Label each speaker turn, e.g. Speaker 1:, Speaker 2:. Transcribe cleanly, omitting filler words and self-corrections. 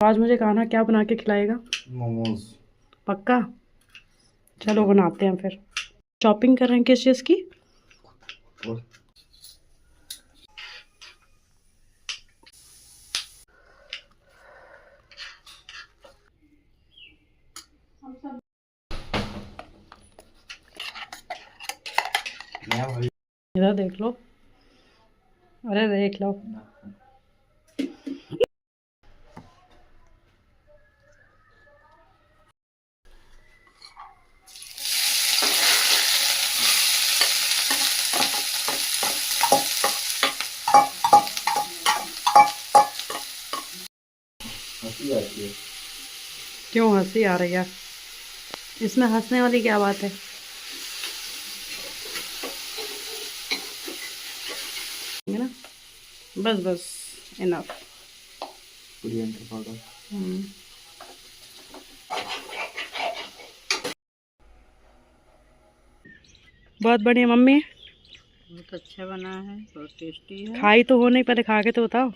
Speaker 1: आज मुझे खाना क्या बना के खिलाएगा?
Speaker 2: मोमोज।
Speaker 1: पक्का? चलो बनाते हैं फिर। शॉपिंग कर रहे हैं किस चीज़ की?
Speaker 2: और मैं भाई
Speaker 1: इधर देख लो। अरे देख लो।
Speaker 2: हंसी आती है।
Speaker 1: क्यों हंसी आ रही है? इसमें हंसने वाली क्या बात है? है ना? बस बस, इनफ।
Speaker 2: प्रियंका पाउडर।
Speaker 1: बहुत बढ़िया मम्मी।
Speaker 3: बहुत अच्छा बना है, बहुत टेस्टी है।
Speaker 1: खाई तो हो नहीं, पहले खा के तो बताओ।